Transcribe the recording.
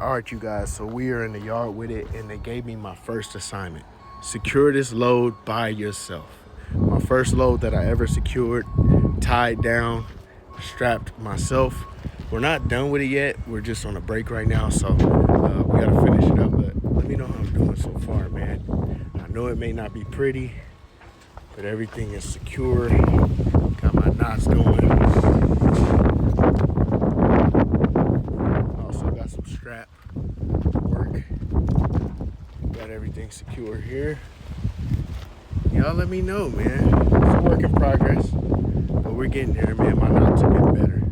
All right, you guys, so we are in the yard with it, and they gave me my first assignment. Secure this load by yourself. My first load that I ever secured, tied down, strapped myself. We're not done with it yet. We're just on a break right now, so we gotta finish it up. But let me know how I'm doing so far, man. I know it may not be pretty, but everything is secure. Got my knots going. Also got some strap work. Got everything secure here. Y'all let me know, man. It's a work in progress, but we're getting there, man. My knots are getting better.